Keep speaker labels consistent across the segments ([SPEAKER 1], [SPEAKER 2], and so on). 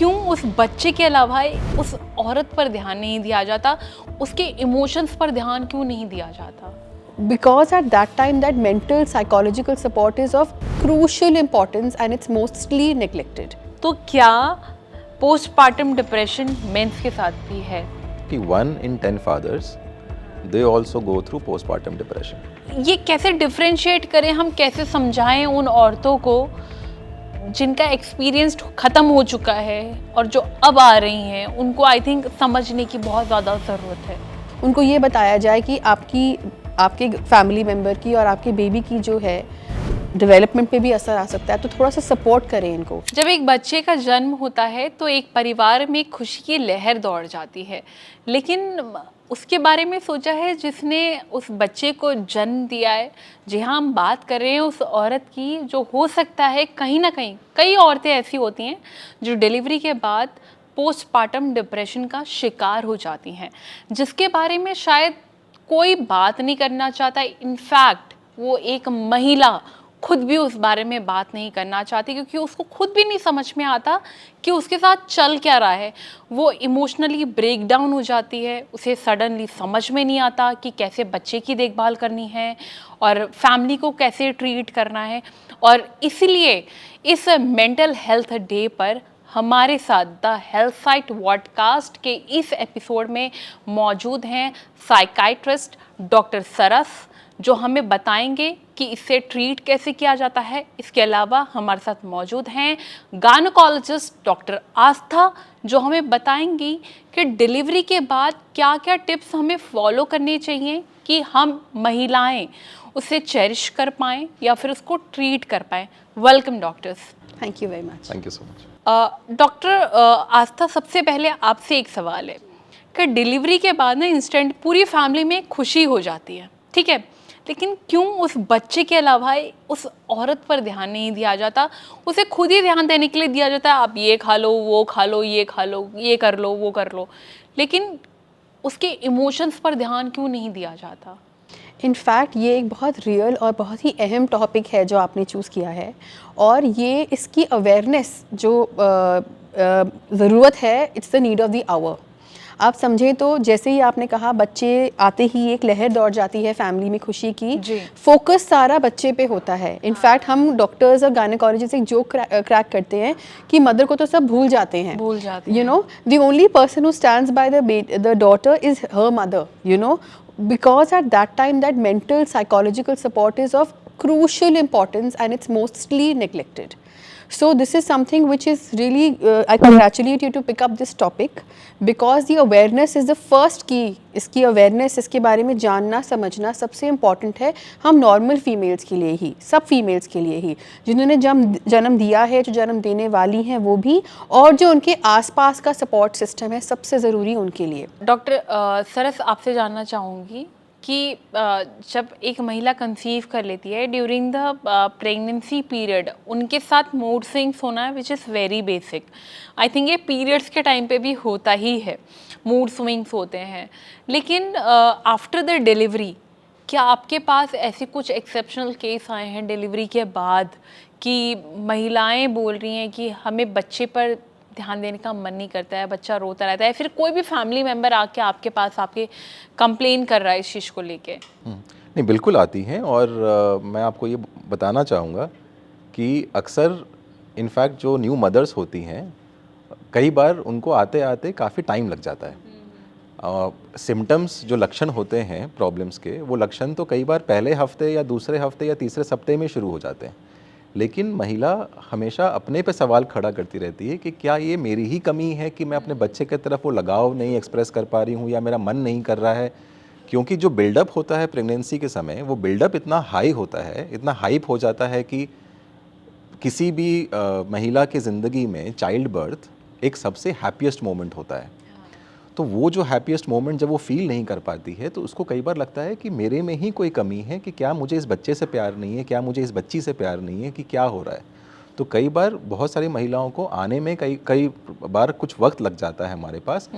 [SPEAKER 1] क्यों उस बच्चे के अलावा उस औरत पर ध्यान नहीं दिया जाता, उसके इमोशंस पर ध्यान क्यों नहीं दिया जाता?
[SPEAKER 2] Because at that time that mental psychological support is of crucial importance and it's mostly neglected.
[SPEAKER 1] तो क्या पोस्टपार्टम डिप्रेशन मेंस के साथ भी है?
[SPEAKER 3] कि 1 in 10 fathers they also go through postpartum depression.
[SPEAKER 1] ये कैसे डिफरेंशिएट करें, हम कैसे समझाएं उन औरतों को जिनका एक्सपीरियंस ख़त्म हो चुका है और जो अब आ रही हैं, उनको आई थिंक समझने की बहुत ज़्यादा ज़रूरत है।
[SPEAKER 2] उनको ये बताया जाए कि आपके फैमिली मेम्बर की और आपके बेबी की जो है डेवलपमेंट पे भी असर आ सकता है, तो थोड़ा सा सपोर्ट करें इनको।
[SPEAKER 1] जब एक बच्चे का जन्म होता है तो एक परिवार में खुशी की लहर दौड़ जाती है, लेकिन उसके बारे में सोचा है जिसने उस बच्चे को जन्म दिया है। जी हाँ, हम बात कर रहे हैं उस औरत की जो हो सकता है कहीं ना कहीं, कई औरतें ऐसी होती हैं जो डिलीवरी के बाद पोस्टपार्टम डिप्रेशन का शिकार हो जाती हैं, जिसके बारे में शायद कोई बात नहीं करना चाहता। इनफैक्ट वो एक महिला खुद भी उस बारे में बात नहीं करना चाहती, क्योंकि उसको खुद भी नहीं समझ में आता कि उसके साथ चल क्या रहा है। वो इमोशनली ब्रेक डाउन हो जाती है, उसे सडनली समझ में नहीं आता कि कैसे बच्चे की देखभाल करनी है और फैमिली को कैसे ट्रीट करना है। और इसलिए इस मेंटल हेल्थ डे पर हमारे साथ द हेल्थ साइट पॉडकास्ट के इस एपिसोड में मौजूद हैं साइकाइट्रिस्ट डॉक्टर सरस, जो हमें बताएंगे कि इससे ट्रीट कैसे किया जाता है। इसके अलावा हमारे साथ मौजूद हैं गायनेकोलॉजिस्ट डॉक्टर आस्था, जो हमें बताएंगी कि डिलीवरी के बाद क्या क्या टिप्स हमें फॉलो करने चाहिए कि हम महिलाएं उसे चेरिश कर पाएँ या फिर उसको ट्रीट कर पाएँ। Welcome doctors.
[SPEAKER 2] Thank you very much.
[SPEAKER 3] Thank you so much.
[SPEAKER 1] Doctor Aastha, सबसे पहले आपसे एक सवाल है कि डिलीवरी के बाद ना इंस्टेंट पूरी फैमिली में खुशी हो जाती है, ठीक है, लेकिन क्यों उस बच्चे के अलावा उस औरत पर ध्यान नहीं दिया जाता? उसे खुद ही ध्यान देने के लिए दिया जाता है, आप ये खा लो, वो खा लो, ये खा लो, ये कर लो, वो कर लो, लेकिन उसके इमोशंस पर ध्यान क्यों नहीं दिया जाता?
[SPEAKER 2] इनफैक्ट ये एक बहुत रियल और बहुत ही अहम टॉपिक है जो आपने चूज़ किया है, और ये इसकी अवेयरनेस जो ज़रूरत है, it's the need of the hour. आप समझें तो जैसे ही आपने कहा, बच्चे आते ही एक लहर दौड़ जाती है फैमिली में खुशी की, फोकस सारा बच्चे पे होता है। इनफैक्ट हम डॉक्टर्स और गायनेकोलॉजिस्ट एक जोक क्रैक करते हैं कि मदर को तो सब भूल जाते हैं, you know, the only person who stands by the daughter is her mother, you know, because at that time that mental psychological support is of crucial importance and it's mostly neglected. So this is something which is really I congratulate you to pick up this topic, because the awareness is the first key. इसकी awareness, इसके बारे में जानना समझना सबसे important है। हम normal females के लिए ही, सब फीमेल्स के लिए ही, जिन्होंने जन्म दिया है, जो जन्म देने वाली हैं वो भी, और जो उनके आसपास का सपोर्ट सिस्टम है, सबसे ज़रूरी उनके लिए।
[SPEAKER 1] डॉक्टर सरस, आपसे जानना चाहूँगी कि जब एक महिला कंसीव कर लेती है, ड्यूरिंग द प्रेगनेंसी पीरियड उनके साथ मूड स्विंग्स होना है, which is very basic. I think ये पीरियड्स के टाइम पे भी होता ही है, मूड स्विंग्स होते हैं, लेकिन आफ्टर द डिलीवरी क्या आपके पास ऐसे कुछ एक्सेप्शनल केस आए हैं डिलीवरी के बाद कि महिलाएं बोल रही हैं कि हमें बच्चे पर ध्यान देने का मन नहीं करता है, बच्चा रोता रहता है, फिर कोई भी फैमिली मेम्बर आके आपके पास आपके कंप्लेन कर रहा है इस चीज़ को लेके?
[SPEAKER 3] नहीं, बिल्कुल आती हैं, और मैं आपको ये बताना चाहूँगा कि अक्सर इनफैक्ट जो न्यू मदर्स होती हैं, कई बार उनको आते आते काफ़ी टाइम लग जाता है। सिम्टम्स जो लक्षण होते हैं प्रॉब्लम्स के, वो लक्षण तो कई बार पहले हफ्ते या दूसरे हफ्ते या तीसरे सप्ताह में शुरू हो जाते हैं, लेकिन महिला हमेशा अपने पे सवाल खड़ा करती रहती है कि क्या ये मेरी ही कमी है कि मैं अपने बच्चे की तरफ वो लगाव नहीं एक्सप्रेस कर पा रही हूँ, या मेरा मन नहीं कर रहा है। क्योंकि जो बिल्डअप होता है प्रेगनेंसी के समय, वो बिल्डअप इतना हाई होता है, इतना हाइप हो जाता है कि किसी भी महिला की ज़िंदगी में चाइल्ड बर्थ एक सबसे हैप्पीएस्ट मोमेंट होता है। तो वो जो हैप्पीएस्ट मोमेंट जब वो फील नहीं कर पाती है, तो उसको कई बार लगता है कि मेरे में ही कोई कमी है, कि क्या मुझे इस बच्चे से प्यार नहीं है, क्या मुझे इस बच्ची से प्यार नहीं है, कि क्या हो रहा है। तो कई बार बहुत सारी महिलाओं को आने में कई बार कुछ वक्त लग जाता है हमारे पास,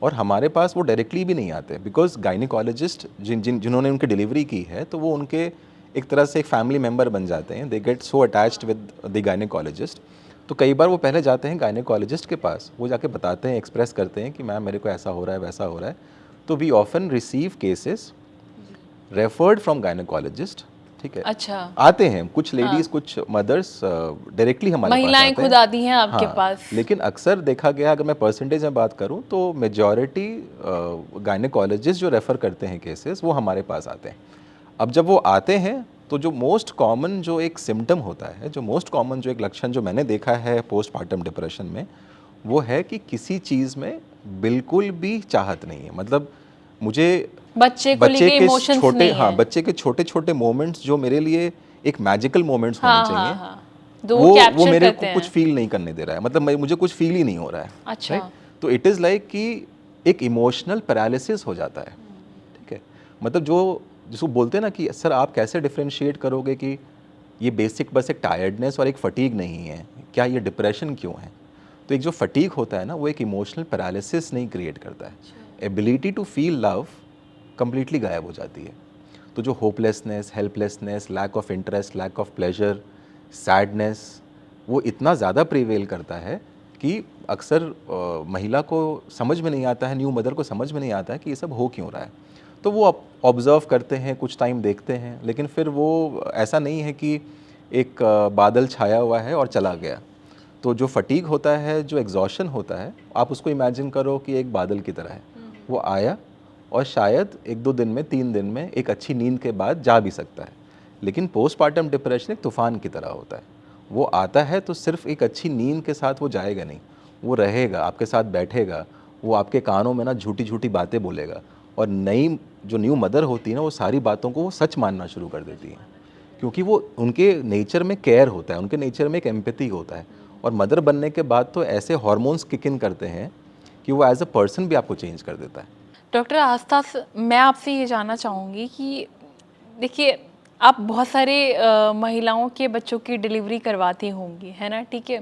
[SPEAKER 3] और हमारे पास वो डायरेक्टली भी नहीं आते, बिकॉज गायनेकोलॉजिस्ट जिन्होंने उनकी डिलीवरी की है, तो वो उनके एक तरह से एक फैमिली मेम्बर बन जाते हैं। They get so attached with the gynaecologist. तो कई बार वो पहले जाते हैं गायनेकोलॉजिस्ट के पास, वो जाके बताते हैं, एक्सप्रेस करते हैं कि मैम मेरे को ऐसा हो रहा है, वैसा हो रहा है। तो we often receive cases referred from gynaecologist, ठीक है।
[SPEAKER 1] अच्छा,
[SPEAKER 3] आते हैं कुछ लेडीज, कुछ मदर्स डायरेक्टली हमारे पास
[SPEAKER 1] महिलाएं
[SPEAKER 3] आते
[SPEAKER 1] खुद
[SPEAKER 3] हैं।
[SPEAKER 1] आती हैं आपके
[SPEAKER 3] हाँ,
[SPEAKER 1] पास।
[SPEAKER 3] लेकिन अक्सर देखा गया, अगर मैं परसेंटेज में बात करूं तो मेजॉरिटी गायनेकोलॉजिस्ट जो रेफ़र करते हैं केसेस वो हमारे पास आते हैं। अब जब वो आते हैं तो जो मोस्ट कॉमन जो एक सिम्टम होता है, जो मोस्ट कॉमन जो एक लक्षण जो मैंने देखा है पोस्टपार्टम डिप्रेशन में, वो है कि किसी चीज़ में बिल्कुल भी चाहत नहीं है। मतलब मुझे
[SPEAKER 1] बच्चे को लेके इमोशंस
[SPEAKER 3] छोटे,
[SPEAKER 1] नहीं
[SPEAKER 3] हाँ,
[SPEAKER 1] है।
[SPEAKER 3] बच्चे के छोटे छोटे मोमेंट्स जो मेरे लिए एक मैजिकल मोमेंट्स होने
[SPEAKER 1] हाँ
[SPEAKER 3] चाहिए,
[SPEAKER 1] हाँ हाँ, तो
[SPEAKER 3] वो
[SPEAKER 1] कैप्चर
[SPEAKER 3] मेरे
[SPEAKER 1] करते
[SPEAKER 3] को कुछ
[SPEAKER 1] हैं।
[SPEAKER 3] फील नहीं करने दे रहा है। मतलब मुझे कुछ फील ही नहीं हो रहा है।
[SPEAKER 1] अच्छा।
[SPEAKER 3] right? तो इट इज़ लाइक कि एक इमोशनल पैरालिसिस हो जाता है, ठीक है। मतलब जो जिसको बोलते हैं ना कि सर आप कैसे डिफरेंशिएट करोगे कि ये बेसिक बस एक टायर्डनेस और एक फटीग नहीं है, क्या ये डिप्रेशन क्यों है? तो एक जो फटीग होता है ना, वो एक इमोशनल पैरालिसिस नहीं क्रिएट करता है। Ability to feel love completely गायब हो जाती है। तो जो hopelessness, helplessness, lack of interest, lack of pleasure, sadness, वो इतना ज़्यादा प्रिवेल करता है कि अक्सर महिला को समझ में नहीं आता है, न्यू मदर को समझ में नहीं आता है कि ये सब हो क्यों रहा है। तो वो ऑब्ज़र्व करते हैं, कुछ टाइम देखते हैं, लेकिन फिर वो ऐसा नहीं है कि एक बादल छाया हुआ है और चला गया। तो जो फटीग होता है, जो एग्जॉशन होता है, आप उसको इमेजिन करो कि एक बादल की तरह है। वो आया और शायद 1-2 दिन में, 3 दिन में एक अच्छी नींद के बाद जा भी सकता है। लेकिन पोस्टपार्टम डिप्रेशन एक तूफ़ान की तरह होता है। वो आता है तो सिर्फ एक अच्छी नींद के साथ वो जाएगा नहीं, वो रहेगा, आपके साथ बैठेगा, वो आपके कानों में ना झूठी झूठी बातें बोलेगा, और जो न्यू मदर होती है ना, वो सारी बातों को वो सच मानना शुरू कर देती है, क्योंकि वो उनके नेचर में केयर होता है, उनके नेचर में एक एम्पैथी होता है। और मदर बनने के बाद तो ऐसे हार्मोन्स किक इन करते हैं कि वो एज अ पर्सन भी आपको चेंज कर देता है।
[SPEAKER 1] डॉक्टर आस्था, मैं आपसे ये जानना चाहूँगी कि देखिए, आप बहुत सारे महिलाओं के बच्चों की डिलीवरी करवाती होंगी, है ना, ठीक है।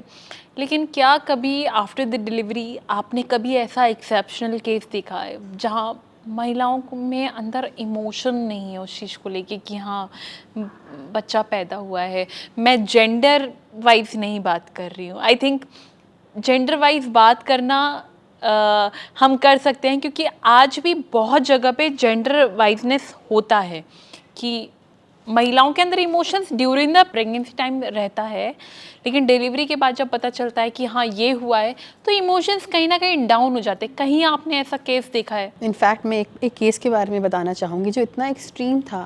[SPEAKER 1] लेकिन क्या कभी आफ्टर द डिलीवरी आपने कभी ऐसा एक्सेप्शनल केस देखा है जहाँ महिलाओं में अंदर इमोशन नहीं है उस चीज़ को लेके कि हाँ बच्चा पैदा हुआ है? मैं जेंडर वाइज नहीं बात कर रही हूँ। आई थिंक जेंडर वाइज बात करना हम कर सकते हैं, क्योंकि आज भी बहुत जगह पे जेंडर वाइजनेस होता है कि महिलाओं के अंदर emotions during the pregnancy time रहता है, लेकिन डिलीवरी के बाद जब पता चलता है कि हाँ ये हुआ है, तो इमोशंस कहीं ना कहीं डाउन हो जाते हैं। कहीं आपने ऐसा केस देखा है?
[SPEAKER 2] इनफैक्ट मैं एक केस के बारे में बताना चाहूँगी जो इतना एक्सट्रीम था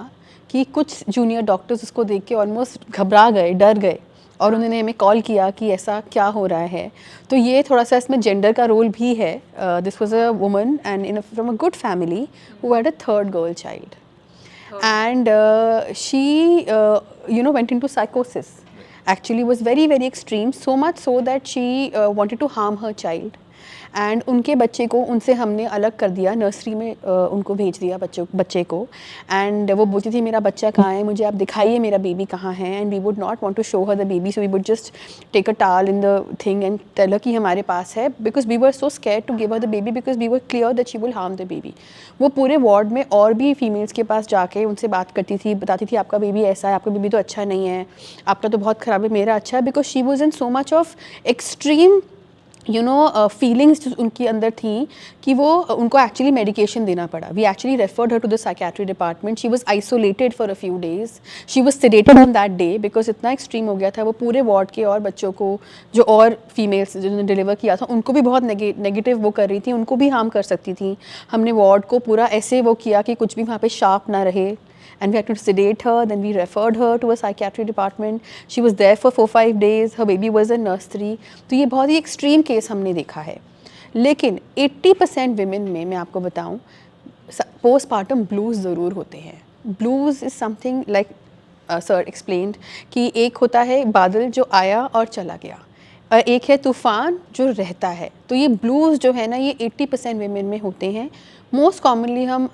[SPEAKER 2] कि कुछ जूनियर डॉक्टर्स उसको देख के ऑलमोस्ट घबरा गए, डर गए, और उन्होंने हमें कॉल किया कि ऐसा क्या हो रहा है। तो ये थोड़ा सा इसमें जेंडर का रोल भी है। This was a woman and from a good family who had a third girl child, and she went into psychosis. Actually was very very extreme, so much so that she wanted to harm her child. And उनके बच्चे को उनसे हमने अलग कर दिया, nursery में उनको भेज दिया बच्चे को। एंड वो बोलती थी मेरा बच्चा कहाँ है, मुझे आप दिखाइए मेरा बेबी कहाँ है। And we would not want to show her the baby, so we would just take a tall in the thing and tell her कि हमारे पास है, because we were so scared to give her the baby, because we were clear that she will harm the baby. वो पूरे ward में और भी females के पास जाके उनसे बात करती थी, बताती थी आपका बेबी ऐसा है, आपका बेबी तो अच्छा नहीं है, आपका तो बहुत ख़राब है, मेरा अच्छा है, because she was in so much of extreme feelings उनकी अंदर थी कि वो उनको एक्चुअली मेडिकेशन देना पड़ा। We actually referred her to the psychiatry department. She was isolated for a few days, she was sedated on that day because इतना extreme हो गया था। वो पूरे वार्ड के और बच्चों को, जो और फीमेल्स जिन्होंने डिलीवर किया था, उनको भी बहुत नेगेटिव वो कर रही थी, उनको भी हार्म कर सकती थी। हमने वार्ड को पूरा ऐसे वो किया कि कुछ भी वहाँ पे शार्प ना रहे, and we had to sedate her. Then we referred her to a psychiatry department. She was there for 4-5 days. Her baby was in nursery. तो ये बहुत ही एक्सट्रीम केस हमने देखा है। लेकिन 80% women में मैं आपको बताऊं, postpartum blues ज़रूर होते हैं। Blues is something like sir explained कि एक होता है बादल जो आया और चला गया, और एक है तूफ़ान जो रहता है। तो ये ब्लूज़ जो है ना, ये 80% women में होते हैं। मोस्ट कॉमनली हम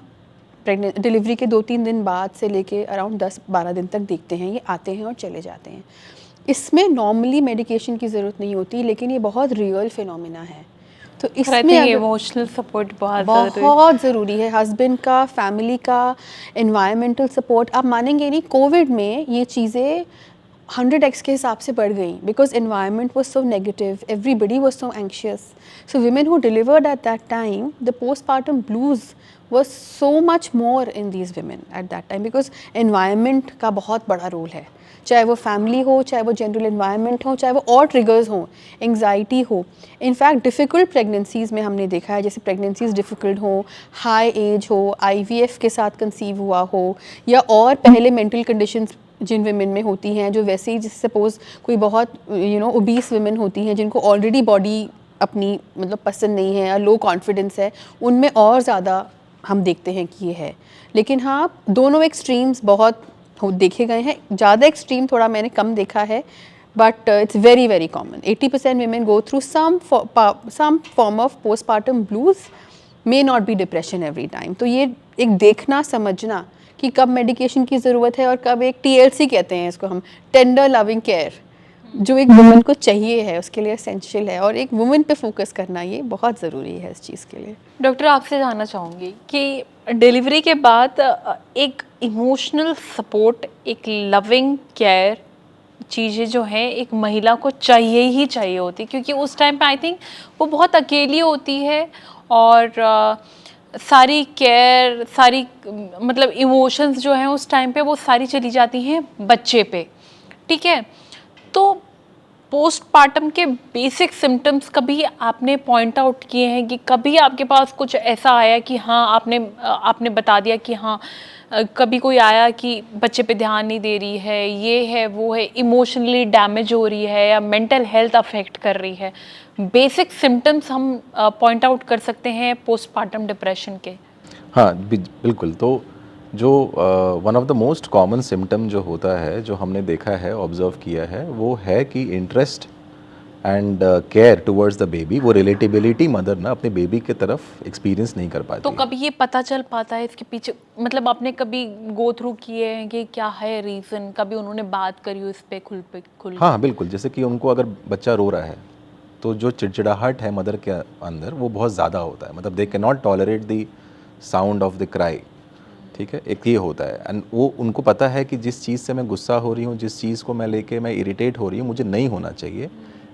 [SPEAKER 2] डिलीवरी के 2-3 दिन बाद से लेके अराउंड 10-12 दिन तक देखते हैं, ये आते हैं और चले जाते हैं। इसमें नॉर्मली मेडिकेशन की ज़रूरत नहीं होती, लेकिन ये बहुत रियल फिनोमिना है। तो इसमें
[SPEAKER 1] इमोशनल सपोर्ट
[SPEAKER 2] बहुत ज़रूरी है, हस्बैंड का, फैमिली का, एनवायरमेंटल सपोर्ट। आप मानेंगे नहीं, कोविड में ये चीज़ें 100x के हिसाब से बढ़ गई, because environment was so negative, everybody was so anxious. So women who delivered at that time, the postpartum blues was so much more in these women at that time, because environment का बहुत बड़ा role है. चाहे वो family हो, चाहे वो general environment हो, चाहे वो और ट्रिगर्स हों, एंग्जाइटी हो. इनफैक्ट डिफ़िकल्ट प्रेगनेंसीज़ में हमने देखा है, जैसे प्रेगनेंसीज़ डिफ़िकल्ट हो, हाई एज हो, IVF के साथ कंसीव हुआ हो, या और पहले मेंटल कंडीशंस जिन विमेन में होती हैं, जो वैसे ही जैसे सपोज़ कोई बहुत ओबीस विमेन होती हैं जिनको ऑलरेडी बॉडी अपनी मतलब पसंद नहीं है या लो कॉन्फिडेंस है, उनमें और ज़्यादा हम देखते हैं कि ये है. लेकिन हाँ, दोनों एक्सट्रीम्स बहुत देखे गए हैं. ज़्यादा एक्सट्रीम थोड़ा मैंने कम देखा है, but it's very very common. 80% women go through some form of postpartum blues, may not be depression every time. तो ये एक देखना समझना कि कब मेडिकेशन की ज़रूरत है और कब एक TLC कहते हैं इसको हम, टेंडर लविंग केयर, जो एक वुमन को चाहिए है, उसके लिए एसेंशियल है, और एक वुमन पे फोकस करना ये बहुत ज़रूरी है इस चीज़ के लिए.
[SPEAKER 1] डॉक्टर, आपसे जानना चाहूँगी कि डिलीवरी के बाद एक इमोशनल सपोर्ट, एक लविंग केयर चीज़ें जो हैं एक महिला को चाहिए ही चाहिए होती, क्योंकि उस टाइम पे आई थिंक वो बहुत अकेली होती है और सारी केयर, सारी मतलब इमोशंस जो हैं उस टाइम पे वो सारी चली जाती हैं बच्चे पे. ठीक है, तो पोस्टपार्टम के बेसिक सिम्टम्स कभी आपने पॉइंट आउट किए हैं कि कभी आपके पास कुछ ऐसा आया कि हाँ आपने बता दिया कि हाँ कभी कोई आया कि बच्चे पे ध्यान नहीं दे रही है, ये है वो है, इमोशनली डैमेज हो रही है या मेंटल हेल्थ अफेक्ट कर रही है? बेसिक सिम्टम्स हम पॉइंट आउट कर सकते हैं पोस्टपार्टम डिप्रेशन के.
[SPEAKER 3] हाँ बिल्कुल. तो जो one of the most common symptom जो होता है, जो हमने देखा है, ऑब्जर्व किया है, वो है कि interest and care towards the baby, वो रिलेटेबिलिटी मदर ना अपने बेबी की तरफ एक्सपीरियंस नहीं कर पाती.
[SPEAKER 1] तो कभी ये पता चल पाता है इसके पीछे, मतलब आपने कभी गो थ्रू किए हैं कि क्या है रीज़न, कभी उन्होंने बात करी हो इस पे खुल?
[SPEAKER 3] हाँ बिल्कुल. जैसे कि उनको अगर बच्चा रो रहा है तो जो चिड़चिड़ाहट है मदर के अंदर वो बहुत ज़्यादा होता है. मतलब they can not tolerate the sound of the cry. ठीक है, एक ये होता है. एंड वो उनको पता है कि जिस चीज़ से मैं गुस्सा हो रही हूँ, जिस चीज़ को मैं लेके मैं इरिटेट हो रही हूँ, मुझे नहीं होना चाहिए,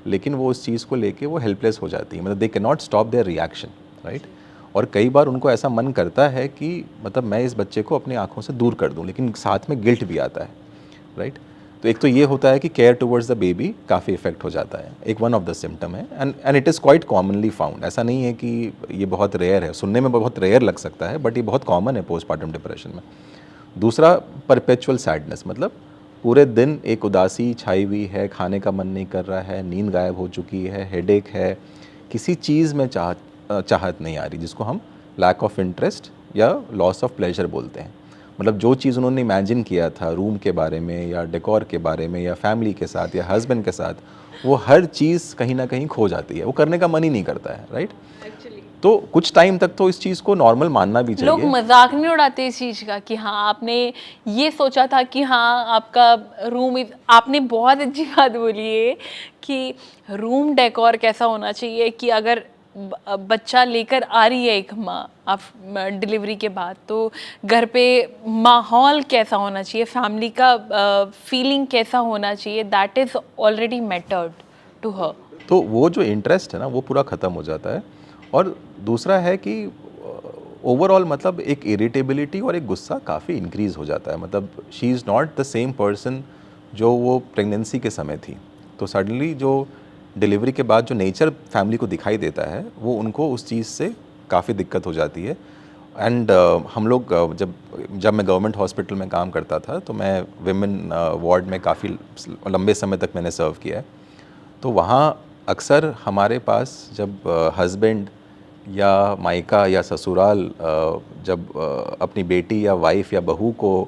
[SPEAKER 3] लेकिन वो उस चीज़ को लेके वो हेल्पलेस हो जाती है. मतलब they can not stop their reaction, right. और कई बार उनको ऐसा मन करता है कि मतलब मैं इस बच्चे को अपनी आँखों से दूर कर दूँ, लेकिन साथ में गिल्ट भी आता है, राइट. तो एक तो ये होता है कि केयर टुवर्ड्स द बेबी काफ़ी इफेक्ट हो जाता है, एक वन ऑफ द सिम्टम है. And it is quite commonly found. ऐसा नहीं है कि ये बहुत रेयर है, सुनने में बहुत रेयर लग सकता है, बट ये बहुत कॉमन है पोस्टपार्टम डिप्रेशन में. दूसरा, परपेचुअल सैडनेस. मतलब पूरे दिन एक उदासी छाई हुई है, खाने का मन नहीं कर रहा है, नींद गायब हो चुकी है, हेडेक है, किसी चीज़ में चाहत नहीं आ रही, जिसको हम लैक ऑफ इंटरेस्ट या लॉस ऑफ प्लेजर बोलते हैं. मतलब जो चीज़ उन्होंने इमेजिन किया था रूम के बारे में या डेकोर के बारे में या फैमिली के साथ या हस्बैंड के साथ, वो हर चीज़ कहीं ना कहीं खो जाती है, वो करने का मन ही नहीं करता है, राइट. तो कुछ टाइम तक तो इस चीज़ को नॉर्मल मानना भी चाहिए.
[SPEAKER 1] लोग मजाक नहीं उड़ाते इस चीज़ का कि हाँ आपने ये सोचा था कि हाँ आपका रूम, आपने बहुत अच्छी बात बोली है कि रूम डेकोर कैसा होना चाहिए कि अगर बच्चा लेकर आ रही है एक माँ आप डिलीवरी के बाद, तो घर पे माहौल कैसा होना चाहिए, फैमिली का फीलिंग कैसा होना चाहिए, that is already mattered to her.
[SPEAKER 3] तो वो जो इंटरेस्ट है ना वो पूरा ख़त्म हो जाता है. और दूसरा है कि ओवरऑल मतलब एक इरिटेबिलिटी और एक गुस्सा काफ़ी इंक्रीज़ हो जाता है. मतलब she is not the same person जो वो प्रेगनेंसी के समय थी. तो सडनली जो डिलीवरी के बाद जो नेचर फैमिली को दिखाई देता है, वो उनको उस चीज़ से काफ़ी दिक्कत हो जाती है. एंड हम लोग जब मैं गवर्नमेंट हॉस्पिटल में काम करता था, तो मैं विमेन वार्ड में काफ़ी लंबे समय तक मैंने सर्व किया है. तो वहाँ अक्सर हमारे पास जब हस्बैंड या मायका या ससुराल जब अपनी बेटी या वाइफ या बहू को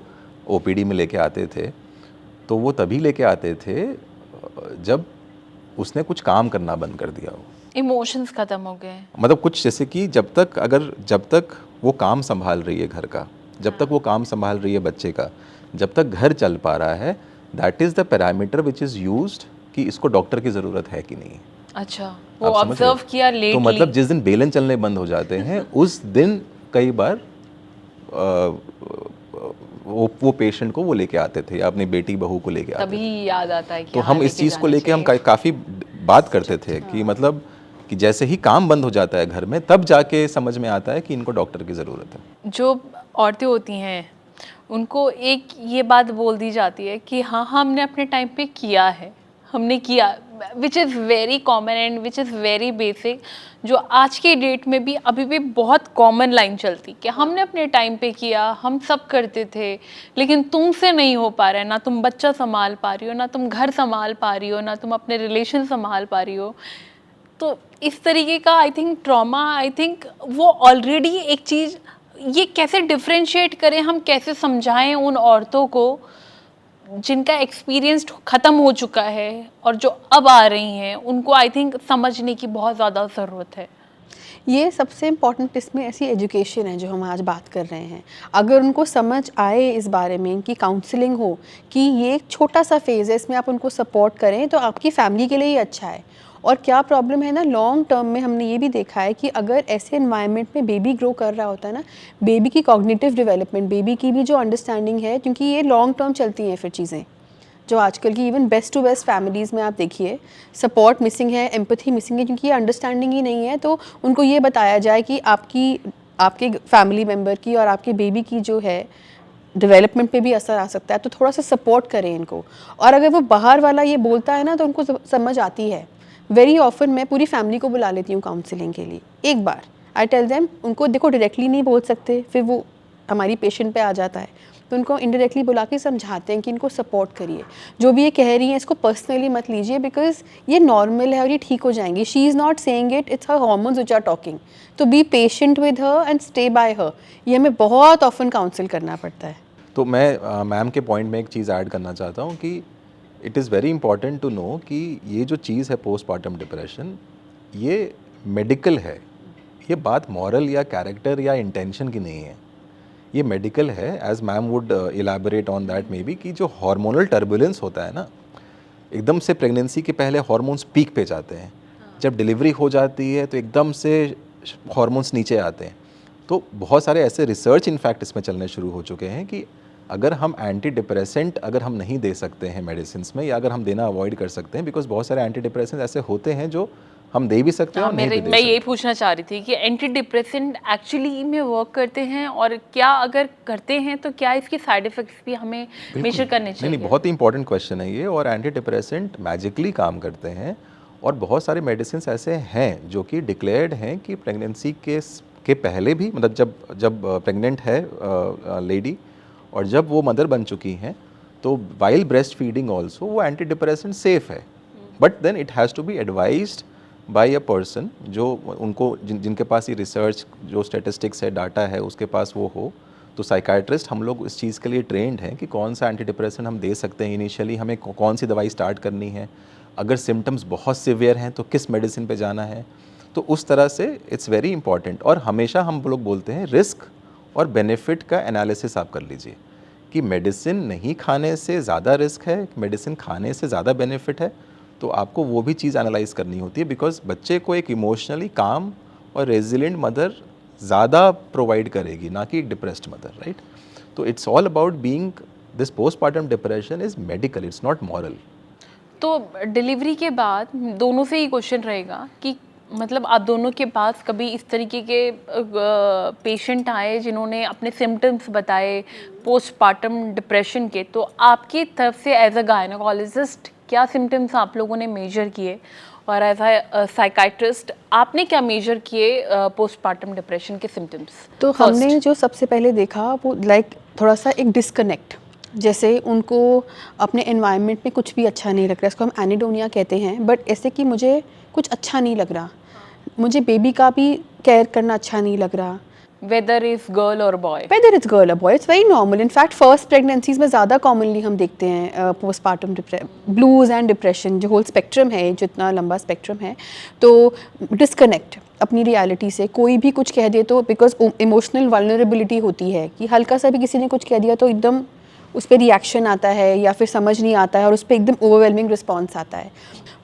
[SPEAKER 3] ओपीडी में लेके आते थे, तो वो तभी लेके आते थे जब उसने कुछ काम करना बंद कर दिया हो,
[SPEAKER 1] इमोशंस खत्म हो गए.
[SPEAKER 3] मतलब कुछ जैसे कि जब तक वो काम संभाल रही है घर का, जब तक वो काम संभाल रही है बच्चे का, जब तक घर चल पा रहा है, that is the parameter which is used कि इसको डॉक्टर की ज़रूरत है कि नहीं.
[SPEAKER 1] अच्छा, वो ऑब्जर्व किया लेटली.
[SPEAKER 3] तो मतलब जिस दिन बेलन चलने बंद हो जाते हैं उस दिन कई बार वो पेशेंट को वो लेके आते थे या अपनी बेटी बहू को लेके आते थे।
[SPEAKER 1] तभी याद आता है कि
[SPEAKER 3] तो
[SPEAKER 1] हाँ,
[SPEAKER 3] हम इस
[SPEAKER 1] लेके
[SPEAKER 3] चीज़ को
[SPEAKER 1] जाना
[SPEAKER 3] लेके हम
[SPEAKER 1] चाहिए।
[SPEAKER 3] काफ़ी बात करते थे कि मतलब कि जैसे ही काम बंद हो जाता है घर में, तब जाके समझ में आता है कि इनको डॉक्टर की ज़रूरत है।
[SPEAKER 1] जो औरतें होती हैं उनको एक ये बात बोल दी जाती है कि हाँ हमने अपने टाइम पे किया है, हमने किया, which is very common and which is very basic, जो आज के डेट में भी अभी भी बहुत कॉमन लाइन चलती कि हमने अपने टाइम पे किया, हम सब करते थे, लेकिन तुमसे नहीं हो पा रहा है, ना तुम बच्चा संभाल पा रही हो, ना तुम घर संभाल पा रही हो, ना तुम अपने रिलेशन संभाल पा रही हो। तो इस तरीके का I think trauma, I think वो ऑलरेडी एक चीज़, ये कैसे डिफरेंशिएट करें, हम कैसे समझाएं उन औरतों को जिनका एक्सपीरियंस ख़त्म हो चुका है और जो अब आ रही हैं, उनको आई थिंक समझने की बहुत ज़्यादा ज़रूरत है।
[SPEAKER 2] ये सबसे इम्पॉर्टेंट इसमें ऐसी एजुकेशन है जो हम आज बात कर रहे हैं। अगर उनको समझ आए इस बारे में कि काउंसलिंग हो, कि ये एक छोटा सा फेज़ है, इसमें आप उनको सपोर्ट करें तो आपकी फैमिली के लिए ही अच्छा है। और क्या प्रॉब्लम है ना, लॉन्ग टर्म में हमने ये भी देखा है कि अगर ऐसे एनवायरनमेंट में बेबी ग्रो कर रहा होता है ना, बेबी की कॉग्निटिव डेवलपमेंट, बेबी की भी जो अंडरस्टैंडिंग है, क्योंकि ये लॉन्ग टर्म चलती हैं फिर चीज़ें, जो आजकल की even best to best families में आप देखिए, सपोर्ट मिसिंग है, एम्पैथी मिसिंग है, क्योंकि ये अंडरस्टैंडिंग ही नहीं है। तो उनको ये बताया जाए कि आपके फैमिली मेम्बर की और आपके बेबी की जो है डेवलपमेंट पे भी असर आ सकता है, तो थोड़ा सा सपोर्ट करें इनको। और अगर वो बाहर वाला ये बोलता है ना, तो उनको समझ आती है। वेरी ऑफन मैं पूरी फैमिली को बुला लेती हूँ काउंसलिंग के लिए एक बार। आई टेल देम, उनको देखो डायरेक्टली नहीं बोल सकते, फिर वो हमारी पेशेंट पे आ जाता है, तो उनको इनडायरेक्टली बुला के समझाते हैं कि इनको सपोर्ट करिए, जो भी ये कह रही हैं इसको पर्सनली मत लीजिए, बिकॉज ये नॉर्मल है और ये ठीक हो जाएंगी। She is not saying it, it's her hormones which are talking. तो be patient with her and stay by her. ये हमें बहुत ऑफन काउंसिल करना पड़ता है।
[SPEAKER 3] तो मैं मैम के पॉइंट में एक चीज़ ऐड करना चाहता हूँ कि it is very important to know कि ये जो चीज़ है पोस्टपार्टम डिप्रेशन, ये मेडिकल है। ये बात मॉरल या कैरेक्टर या इंटेंशन की नहीं है, ये मेडिकल है। As ma'am would elaborate on that maybe, कि जो हार्मोनल टर्बुलेंस होता है ना, एकदम से प्रेगनेंसी के पहले हार्मोन्स पीक पे जाते हैं, जब डिलीवरी हो जाती है तो एकदम से हार्मोन्स नीचे आते हैं। तो बहुत सारे ऐसे रिसर्च इनफैक्ट इसमें चलने शुरू हो चुके हैं कि अगर हम एंटी डिप्रेसेंट अगर हम नहीं दे सकते हैं मेडिसिन में, या अगर हम देना अवॉइड कर सकते हैं, बिकॉज बहुत सारे एंटी डिप्रेसेंट ऐसे होते हैं जो हम दे भी सकते हैं
[SPEAKER 1] हाँ,
[SPEAKER 3] और नहीं भी दे
[SPEAKER 1] मैं यही
[SPEAKER 3] सकते।
[SPEAKER 1] पूछना चाह रही थी कि एंटी डिप्रेसेंट एक्चुअली में वर्क करते हैं, और क्या अगर करते हैं तो क्या इसके साइड इफ़ेक्ट्स भी हमें मेजर करने चाहिए?
[SPEAKER 3] नहीं, बहुत ही इंपॉर्टेंट क्वेश्चन है ये। और एंटी डिप्रेसेंट मैजिकली काम करते हैं, और बहुत सारे मेडिसिन ऐसे हैं जो कि डिक्लेयर्ड हैं कि प्रेगनेंसी के पहले भी, मतलब जब प्रेग्नेंट है लेडी और जब वो मदर बन चुकी हैं, तो वाइल ब्रेस्ट फीडिंग ऑल्सो वो एंटी डिप्रेसेंट सेफ है। But then it has to be advised by a person, जो उनको जिनके पास ये रिसर्च जो स्टेटिस्टिक्स है, डाटा है, उसके पास वो हो। तो साइकाइट्रिस्ट हम लोग इस चीज़ के लिए ट्रेंड हैं कि कौन सा एंटी डिप्रेसेंट हम दे सकते हैं इनिशियली, हमें कौन सी दवाई स्टार्ट करनी है, अगर सिम्टम्स बहुत सिवियर हैं तो किस मेडिसिन पे जाना है। तो उस तरह से इट्स वेरी इंपॉर्टेंट। और हमेशा हम लोग बोलते हैं रिस्क और बेनिफिट का एनालिसिस आप कर लीजिए, कि मेडिसिन नहीं खाने से ज़्यादा रिस्क है, मेडिसिन खाने से ज़्यादा बेनिफिट है। तो आपको वो भी चीज़ एनालाइज करनी होती है, बिकॉज बच्चे को एक इमोशनली काम और रेजिलेंट मदर ज़्यादा प्रोवाइड करेगी, ना कि एक डिप्रेस्ड मदर, राइट। तो it's all about being, this postpartum depression is medical, it's not moral.
[SPEAKER 1] तो डिलीवरी के बाद दोनों से ही क्वेश्चन रहेगा कि मतलब आप दोनों के पास कभी इस तरीके के पेशेंट आए जिन्होंने अपने सिम्टम्स बताए पोस्टपार्टम डिप्रेशन के, तो आपकी तरफ से एज अ गायनेकोलॉजिस्ट क्या सिम्टम्स आप लोगों ने मेजर किए, और एज अ साइकाइट्रिस्ट आपने क्या मेजर किए पोस्टपार्टम डिप्रेशन के सिम्टम्स?
[SPEAKER 2] तो हमने जो सबसे पहले देखा वो थोड़ा सा एक डिस्कनेक्ट, जैसे उनको अपने एनवायरनमेंट में कुछ भी अच्छा नहीं लग रहा, इसको हम एनिडोनिया कहते हैं। बट ऐसे कि मुझे कुछ अच्छा नहीं लग रहा, मुझे बेबी का भी केयर करना अच्छा नहीं लग रहा,
[SPEAKER 1] वेदर इज गर्ल और बॉय,
[SPEAKER 2] वेदर इट्स गर्ल और boy, it's very normal. In fact first pregnancies में ज़्यादा कॉमनली हम देखते हैं पोस्टपार्टम ब्लूज एंड डिप्रेशन, जो होल स्पेक्ट्रम है, जो इतना लंबा स्पेक्ट्रम है। तो डिस्कनेक्ट अपनी रियलिटी से, कोई भी कुछ कह दे तो, बिकॉज इमोशनल वल्नरेबिलिटी होती है कि हल्का सा भी किसी ने कुछ कह दिया तो एकदम उस पर रिएक्शन आता है या फिर समझ नहीं आता है और उस पर एकदम ओवरवेलमिंग रिस्पॉन्स आता है।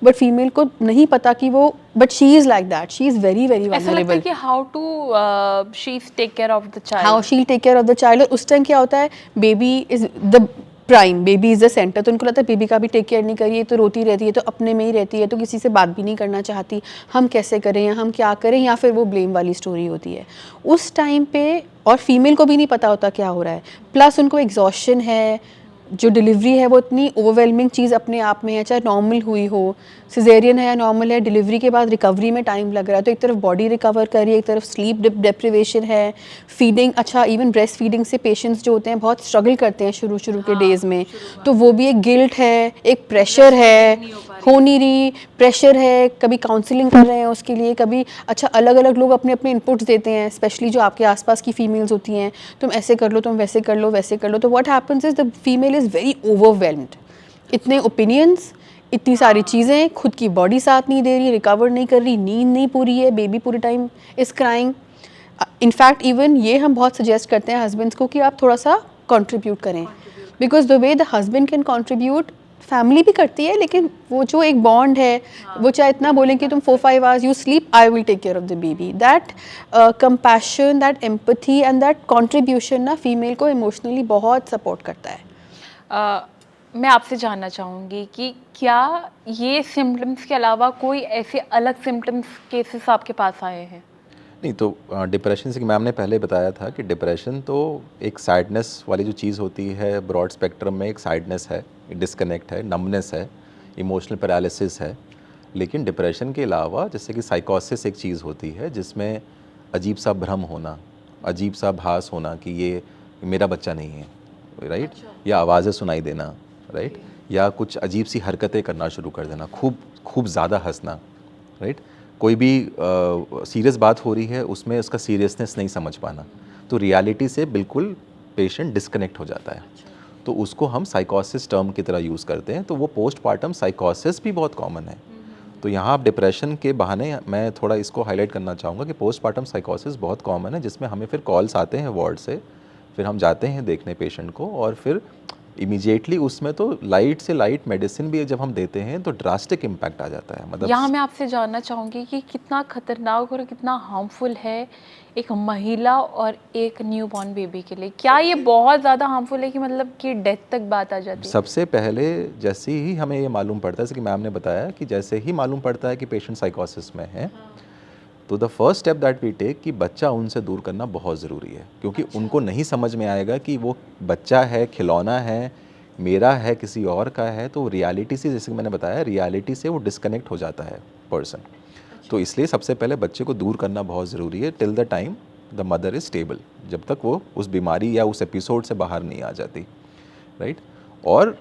[SPEAKER 2] बट फीमेल को नहीं पता कि वो, but she is like that, she is very very
[SPEAKER 1] ऐसा लगता है
[SPEAKER 2] वल्नरेबल।
[SPEAKER 1] कि how to she take care of the child,
[SPEAKER 2] how she take care of the child. और उस टाइम क्या होता है, baby is the prime, baby is the centre, तो उनको लगता है बेबी का भी टेक केयर नहीं करिए तो रोती रहती है, तो अपने में ही रहती है, तो किसी से बात भी नहीं करना चाहती, हम कैसे करें या हम क्या करें, या फिर वो ब्लेम वाली स्टोरी होती है उस टाइम पे। और फीमेल को भी नहीं पता होता क्या हो रहा है, प्लस उनको एग्जॉशन है, जो डिलीवरी है वो इतनी ओवरवेलमिंग चीज़ अपने आप में है, चाहे नॉर्मल हुई हो, सिजेरियन है या नॉर्मल है, डिलीवरी के बाद रिकवरी में टाइम लग रहा है, तो एक तरफ बॉडी रिकवर कर रही है, एक तरफ स्लीप डेप्रिवेशन है, फीडिंग, अच्छा इवन ब्रेस्ट फीडिंग से पेशेंट्स जो होते हैं बहुत स्ट्रगल करते हैं शुरू के डेज़ में, तो वो भी एक गिल्ट है, एक प्रेशर है, हो नहीं रही, प्रेशर है, कभी काउंसलिंग कर रहे हैं उसके लिए, कभी अच्छा अलग अलग लोग अपने अपने इनपुट्स देते हैं, स्पेशली जो आपके आसपास की फीमेल्स होती हैं, तुम ऐसे कर लो, तुम वैसे कर लो, वैसे कर लो, तो what happens is the female is very overwhelmed, इतने ओपिनियंस, इतनी सारी चीज़ें, खुद की बॉडी साथ नहीं दे रही, रिकवर नहीं कर रही, नींद नहीं पूरी है, बेबी पूरे time is crying. In fact even ये हम बहुत सजेस्ट करते हैं हस्बैंड्स को कि आप थोड़ा सा कंट्रीब्यूट करें, because the way the husband can contribute, family भी करती है, लेकिन वो जो एक बॉन्ड है, वो चाहे इतना बोलें कि तुम 4-5 hours you sleep, I will take care of the baby, that compassion, that empathy and that contribution ना फीमेल को इमोशनली बहुत सपोर्ट करता है।
[SPEAKER 1] मैं आपसे जानना चाहूँगी कि क्या ये सिम्टम्स के अलावा कोई ऐसे अलग सिम्टम्स केसेस आपके पास आए हैं?
[SPEAKER 3] नहीं तो डिप्रेशन से मैम ने पहले बताया था कि डिप्रेशन तो एक सैडनेस वाली जो चीज़ होती है, ब्रॉड स्पेक्ट्रम में एक सैडनेस है, डिस्कनेक्ट है, नमनेस है, इमोशनल पैरालिसिस है। लेकिन डिप्रेशन के अलावा जैसे कि साइकोसिस एक चीज़ होती है जिसमें अजीब सा भ्रम होना, अजीब सा भास होना कि ये मेरा बच्चा नहीं है, राइट, या आवाज़ें सुनाई देना, राइट, या कुछ अजीब सी हरकतें करना शुरू कर देना, खूब ज़्यादा हंसना, राइट, कोई भी सीरियस बात हो रही है उसमें उसका सीरियसनेस नहीं समझ पाना, तो रियलिटी से बिल्कुल पेशेंट डिस्कनेक्ट हो जाता है, तो उसको हम साइकोसिस टर्म की तरह यूज़ करते हैं। तो वो पोस्टपार्टम साइकोसिस भी बहुत कॉमन है। तो यहाँ आप डिप्रेशन के बहाने मैं थोड़ा इसको हाईलाइट करना चाहूँगा कि पोस्टपार्टम साइकोसिस बहुत कॉमन है, जिसमें हमें फिर कॉल्स आते हैं वार्ड से, फिर हम जाते हैं देखने पेशेंट को, और फिर इमीडिएटली उसमें तो लाइट से लाइट मेडिसिन भी जब हम देते हैं तो ड्रास्टिक इम्पैक्ट आ जाता है। मतलब
[SPEAKER 1] यहाँ मैं आपसे जानना चाहूँगी कि कितना खतरनाक और कितना हार्मफुल है एक महिला और एक न्यूबॉर्न बेबी के लिए। क्या ये बहुत ज़्यादा हार्मफुल है कि मतलब कि डेथ तक बात आ जाती है?
[SPEAKER 3] सबसे पहले जैसे ही हमें ये मालूम पड़ता है, जैसे कि मैम ने बताया कि जैसे ही मालूम पड़ता है कि पेशेंट साइकोसिस में है, तो the first step that we take कि बच्चा उनसे दूर करना बहुत ज़रूरी है, क्योंकि उनको नहीं समझ में आएगा कि वो बच्चा है, खिलौना है, मेरा है, किसी और का है। तो रियलिटी से, जैसे कि मैंने बताया, रियलिटी से वो डिस्कनेक्ट हो जाता है पर्सन। तो इसलिए सबसे पहले बच्चे को दूर करना बहुत ज़रूरी है till the time the mother is stable, जब तक वो उस बीमारी या उस एपिसोड से बाहर नहीं आ जाती, राइट। और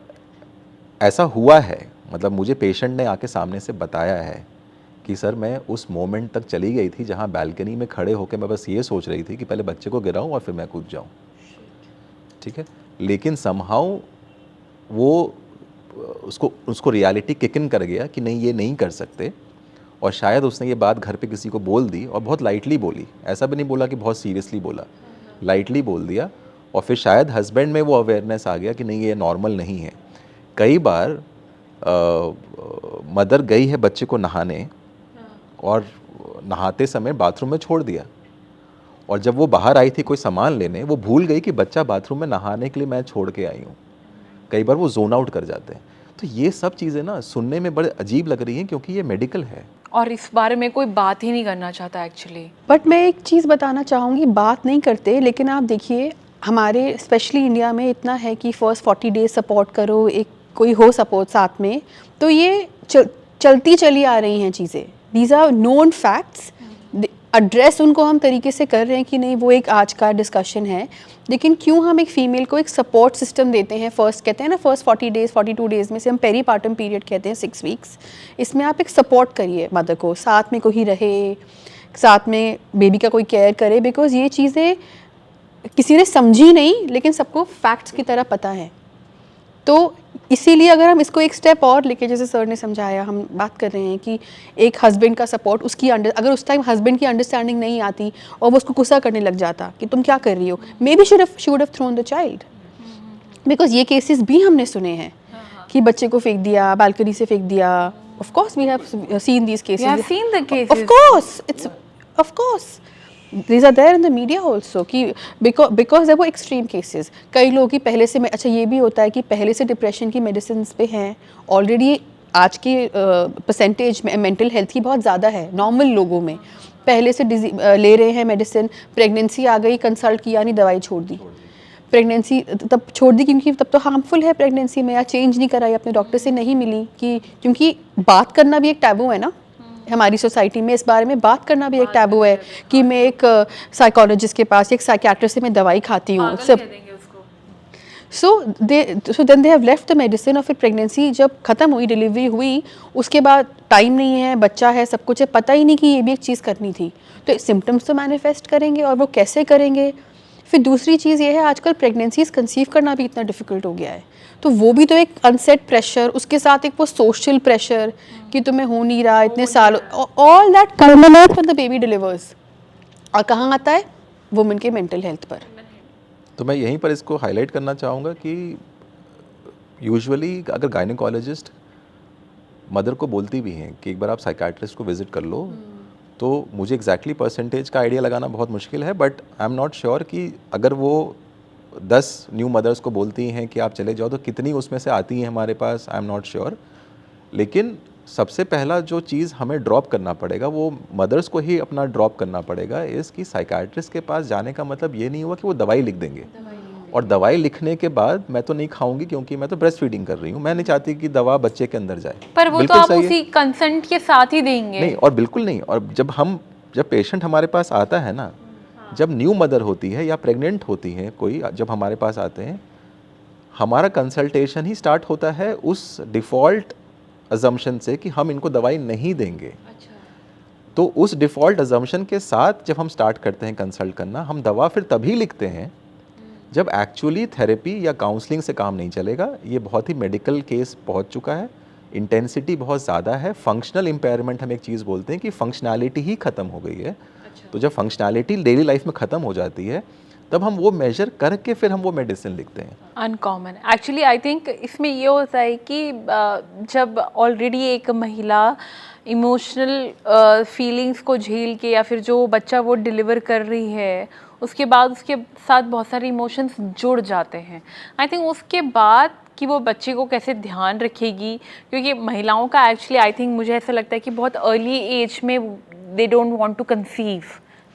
[SPEAKER 3] ऐसा हुआ है, मतलब मुझे पेशेंट ने आके सामने से बताया है कि सर मैं उस मोमेंट तक चली गई थी जहाँ बालकनी में खड़े होकर मैं बस ये सोच रही थी कि पहले बच्चे को गिराऊं और फिर मैं कूद जाऊं, ठीक है। लेकिन समहाउ वो उसको रियलिटी किक इन कर गया कि नहीं, ये नहीं कर सकते, और शायद उसने ये बात घर पे किसी को बोल दी, और बहुत लाइटली बोली, ऐसा भी नहीं बोला कि बहुत सीरियसली बोला, लाइटली बोल दिया, और फिर शायद हस्बैंड में वो अवेयरनेस आ गया कि नहीं ये नॉर्मल नहीं है। कई बार मदर गई है बच्चे को नहाने, और नहाते समय बाथरूम में छोड़ दिया, और जब वो बाहर आई थी कोई सामान लेने, वो भूल गई कि बच्चा बाथरूम में नहाने के लिए मैं छोड़ के आई हूँ। कई बार वो जोन आउट कर जाते हैं। तो ये सब चीज़ें ना सुनने में बड़े अजीब लग रही हैं, क्योंकि ये मेडिकल है
[SPEAKER 1] और इस बारे में कोई बात ही नहीं करना चाहता एक्चुअली।
[SPEAKER 2] बट मैं एक चीज़ बताना चाहूँगी, बात नहीं करते, लेकिन आप देखिए हमारे स्पेशली इंडिया में इतना है कि फ़र्स्ट 40 डेज सपोर्ट करो, एक कोई हो सपोर्ट साथ में, तो ये चलती चली आ रही हैं चीज़ें। These are known facts, address उनको हम तरीके से कर रहे हैं कि नहीं, वो एक आज का डिस्कशन है। लेकिन क्यों हम एक फ़ीमेल को एक सपोर्ट सिस्टम देते हैं, फर्स्ट कहते हैं ना, फर्स्ट 40 डेज़ 42 डेज़ में से हम पेरीपार्टम पीरियड कहते हैं 6 वीक्स, इसमें आप एक सपोर्ट करिए मदर को, साथ में कोई रहे, साथ में बेबी का कोई केयर करे, बिकॉज ये चीज़ें किसी ने समझी नहीं, लेकिन सबको फैक्ट्स की तरह पता है। तो इसीलिए अगर हम इसको एक स्टेप और लेके, जैसे सर ने समझाया, हम बात कर रहे हैं कि एक हस्बैंड का सपोर्ट, उसकी अगर उस टाइम हस्बैंड की अंडरस्टैंडिंग नहीं आती और वो उसको गुस्सा करने लग जाता कि तुम क्या कर रही हो, may be she would have thrown the child, because ये केसेस भी हमने सुने हैं कि बच्चे को फेंक दिया, बालकनी से फेंक दिया. Of course we have seen these cases.
[SPEAKER 1] You have seen the cases.
[SPEAKER 2] Of course, it's of course. These are there in the media also कि because there were extreme cases. कई लोग की पहले से, अच्छा ये भी होता है कि पहले से डिप्रेशन की मेडिसिन पे हैं ऑलरेडी. आज की परसेंटेज में मेंटल हेल्थ की बहुत ज़्यादा है नॉर्मल लोगों में. पहले से ले रहे हैं मेडिसिन, प्रेगनेंसी आ गई, कंसल्ट किया नहीं, दवाई छोड़ दी. प्रेगनेंसी तब छोड़ दी क्योंकि तब तो हार्मफुल है प्रेगनेंसी में, या चेंज नहीं कराई, अपने डॉक्टर से नहीं मिली कि, क्योंकि बात करना भी एक टैबू है ना हमारी सोसाइटी में. इस बारे में बात करना भी एक टैबू है कि मैं एक साइकोलॉजिस्ट के पास, एक साइकियाट्रिस्ट से मैं दवाई खाती हूँ सब. So then they have left the medicine. और फिर प्रेगनेंसी जब ख़त्म हुई, डिलीवरी हुई, उसके बाद टाइम नहीं है, बच्चा है, सब कुछ है, पता ही नहीं कि ये भी एक चीज़ करनी थी. तो सिम्टम्स तो मैनिफेस्ट करेंगे, और वो कैसे करेंगे. फिर दूसरी चीज़ ये है, आजकल प्रेगनेंसीज कंसीव करना भी इतना डिफ़िकल्ट हो गया है. तो वो भी तो एक अनसेट प्रेशर, उसके साथ एक वो सोशल प्रेशर कि तुम्हें हो नहीं रहा इतने साल, all that culminate when the baby delivers. और कहाँ आता है, वुमेन के मेंटल हेल्थ पर.
[SPEAKER 3] तो मैं यहीं पर इसको हाईलाइट करना चाहूँगा कि यूजुअली अगर गायनेकोलॉजिस्ट मदर को बोलती भी हैं कि एक बार आप साइकियाट्रिस्ट को विज़िट कर लो, तो मुझे एग्जैक्टली परसेंटेज का आइडिया लगाना बहुत मुश्किल है, but I am not sure कि अगर वो 10 न्यू मदर्स को बोलती हैं कि आप चले जाओ, तो कितनी उसमें से आती हैं हमारे पास, आई एम नॉट श्योर. लेकिन सबसे पहला जो चीज़ हमें ड्रॉप करना पड़ेगा, वो मदर्स को ही अपना ड्रॉप करना पड़ेगा, इसकी साइकियाट्रिस्ट के पास जाने का मतलब ये नहीं हुआ कि वो दवाई लिख देंगे. और दवाई लिखने के बाद मैं तो नहीं खाऊंगी क्योंकि मैं तो ब्रेस्ट फीडिंग कर रही हूँ, मैं नहीं चाहती कि दवा बच्चे के अंदर जाए.
[SPEAKER 1] पर वो तो आप उसी कंसेंट के साथ ही देंगे.
[SPEAKER 3] नहीं, और बिल्कुल नहीं. और जब पेशेंट हमारे पास आता है ना, जब न्यू मदर होती है या प्रेग्नेंट होती है कोई, जब हमारे पास आते हैं, हमारा कंसल्टेशन ही स्टार्ट होता है उस डिफ़ॉल्ट अजम्पशन से कि हम इनको दवाई नहीं देंगे.
[SPEAKER 1] अच्छा.
[SPEAKER 3] तो उस डिफ़ॉल्ट अजम्पशन के साथ जब हम स्टार्ट करते हैं कंसल्ट करना, हम दवा फिर तभी लिखते हैं जब एक्चुअली थेरेपी या काउंसलिंग से काम नहीं चलेगा. ये बहुत ही मेडिकल केस पहुंच चुका है, इंटेंसिटी बहुत ज़्यादा है, फंक्शनल इम्पेयरमेंट हम एक चीज़ बोलते हैं कि फंक्शनैलिटी ही ख़त्म हो गई है. अच्छा. तो जब फंक्शनैलिटी डेली लाइफ में ख़त्म हो जाती है, तब हम वो मेजर करके फिर हम वो मेडिसिन लिखते हैं.
[SPEAKER 1] अनकॉमन एक्चुअली आई थिंक इसमें ये होता है कि जब ऑलरेडी एक महिला इमोशनल फीलिंग्स को झेल के, या फिर जो बच्चा वो डिलीवर कर रही है, उसके बाद उसके साथ बहुत सारे इमोशंस जुड़ जाते हैं. आई थिंक उसके बाद कि वो बच्चे को कैसे ध्यान रखेगी, क्योंकि महिलाओं का एक्चुअली आई थिंक मुझे ऐसा लगता है कि बहुत अर्ली एज में they don't want to conceive.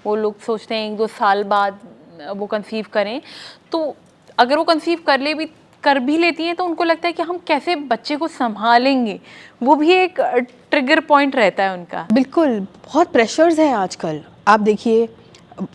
[SPEAKER 1] वो लोग सोचते हैं 1-2 साल बाद वो कंसीव करें. तो अगर वो कंसीव कर भी लेती हैं, तो उनको लगता है कि हम कैसे बच्चे को संभालेंगे, वो भी एक ट्रिगर पॉइंट रहता है उनका.
[SPEAKER 2] बिल्कुल, बहुत प्रेशर्स हैं आजकल. आप देखिए,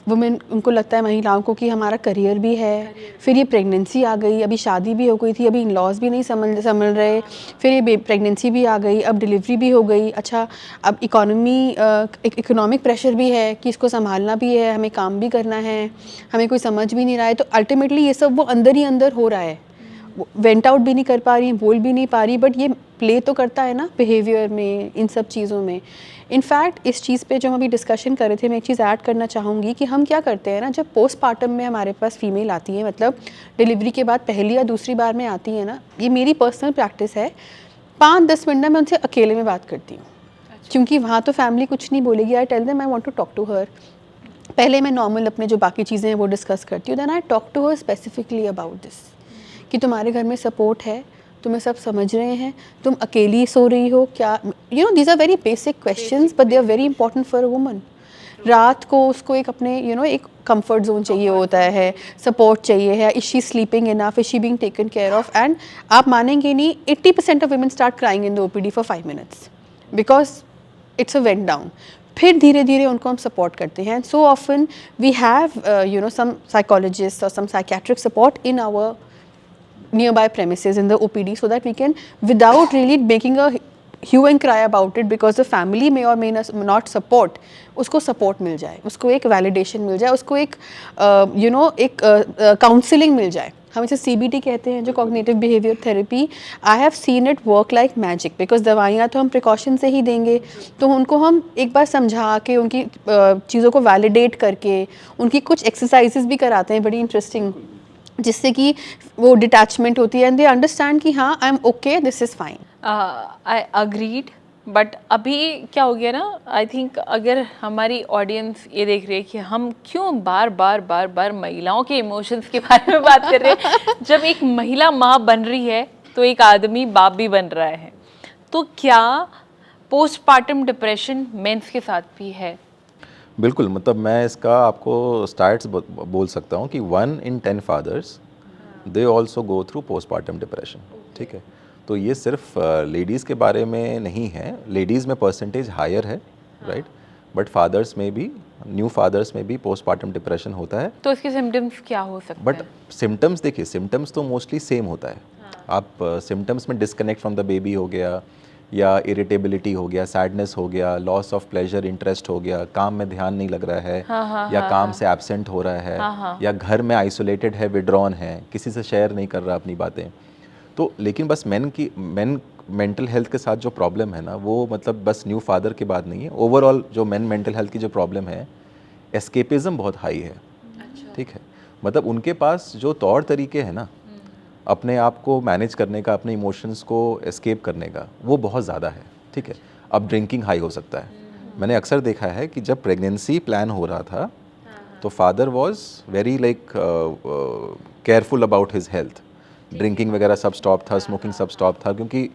[SPEAKER 2] वुमेन, उनको लगता है महिलाओं को कि हमारा करियर भी है, फिर ये प्रेगनेंसी आ गई, अभी शादी भी हो गई थी, अभी इन लॉज भी नहीं संभल रहे, फिर ये प्रेगनेंसी भी आ गई, अब डिलीवरी भी हो गई. अच्छा, अब इकोनॉमिक प्रेशर भी है कि इसको संभालना भी है, हमें काम भी करना है, हमें कोई समझ भी नहीं रहा है. तो अल्टीमेटली ये सब वो अंदर ही अंदर हो रहा है. वेंट आउट भी नहीं कर पा रही, बोल भी नहीं पा रही, बट ये प्ले तो करता है ना बिहेवियर में, इन सब चीज़ों में. इनफैक्ट इस चीज़ पे जो हम अभी डिस्कशन कर रहे थे, मैं एक चीज़ ऐड करना चाहूँगी कि हम क्या करते हैं ना, जब पोस्टपार्टम में हमारे पास फीमेल आती है, मतलब डिलीवरी के बाद पहली या दूसरी बार में आती है ना, ये मेरी पर्सनल प्रैक्टिस है, 5-10 मिनट में उनसे अकेले में बात करती हूँ. क्योंकि वहाँ तो फैमिली कुछ नहीं बोलेगी. I tell them I want to talk to her. पहले मैं नॉर्मल अपने जो बाकी चीज़ें हैं वो डिस्कस करती हूँ, then I talk to her specifically about this, कि तुम्हारे घर में सपोर्ट है, तुम्हें सब समझ रहे हैं, तुम अकेली सो रही हो क्या, you know, these are very basic questions, but they are very important for a woman. रात को उसको एक अपने एक कंफर्ट जोन चाहिए होता है, सपोर्ट चाहिए है. Is she sleeping enough, is she being taken care of. And आप मानेंगे नहीं, 80% of women start crying in the OPD for 5 minutes because it's a vent down. फिर धीरे धीरे उनको हम सपोर्ट करते हैं. So often we have some psychologist और some psychiatric support in our nearby premises in the OPD, so that we can, without really making a hue and cry about it, because the family may or may not support, उसको support मिल जाए, उसको एक validation मिल जाए, उसको एक एक counseling मिल जाए. हम इसे CBT कहते हैं, जो cognitive behavior therapy. I have seen it work like magic, because दवाइयाँ तो हम precaution से ही देंगे, तो उनको हम एक बार समझा के, उनकी चीज़ों को validate करके, उनकी कुछ exercises भी कराते हैं बड़ी interesting, जिससे कि वो डिटैचमेंट होती है एंड दे अंडरस्टैंड कि हाँ I am okay, this is fine.
[SPEAKER 1] I agreed, but अभी क्या हो गया ना, आई थिंक अगर हमारी ऑडियंस ये देख रही है कि हम क्यों बार बार महिलाओं के इमोशंस के बारे में बात कर रहे हैं, जब एक महिला माँ बन रही है तो एक आदमी बाप भी बन रहा है, तो क्या पोस्टपार्टम डिप्रेशन मेंस के साथ भी है?
[SPEAKER 3] बिल्कुल, मतलब मैं इसका आपको स्टार्ट्स बोल सकता हूँ कि 1 in 10 fathers they also go through postpartum depression. ठीक है, तो ये सिर्फ लेडीज़ के बारे में नहीं है, लेडीज़ में परसेंटेज हायर है, राइट, बट फादर्स में भी, न्यू फादर्स में भी पोस्टपार्टम डिप्रेशन होता है।
[SPEAKER 1] तो इसके सिम्टम्स क्या हो सकते
[SPEAKER 3] बट
[SPEAKER 1] हैं?
[SPEAKER 3] सिम्टम्स देखिए, सिम्टम्स तो मोस्टली सेम होता है। आप सिम्टम्स में डिस्कनेक्ट फ्रॉम द बेबी हो गया, या इरिटेबिलिटी हो गया, सैडनेस हो गया, लॉस ऑफ प्लेजर, इंटरेस्ट हो गया, काम में ध्यान नहीं लग रहा है, या काम से एब्सेंट हो रहा है, या घर में आइसोलेटेड है, विड्रॉन है, किसी से शेयर नहीं कर रहा अपनी बातें। तो लेकिन बस मेन मेंटल हेल्थ के साथ जो प्रॉब्लम है ना, वो मतलब बस न्यू फादर के बाद नहीं है, ओवरऑल जो मेन मेंटल हेल्थ की जो प्रॉब्लम है, एस्केपिज्म बहुत हाई है। ठीक है, मतलब उनके पास जो तौर तरीके हैं ना अपने आप को मैनेज करने का, अपने इमोशंस को एस्केप करने का, वो बहुत ज़्यादा है। ठीक है, अब ड्रिंकिंग हाई हो सकता है। मैंने अक्सर देखा है कि जब प्रेगनेंसी प्लान हो रहा था तो father was very like careful about his health, drinking वगैरह सब स्टॉप था, स्मोकिंग सब स्टॉप था, क्योंकि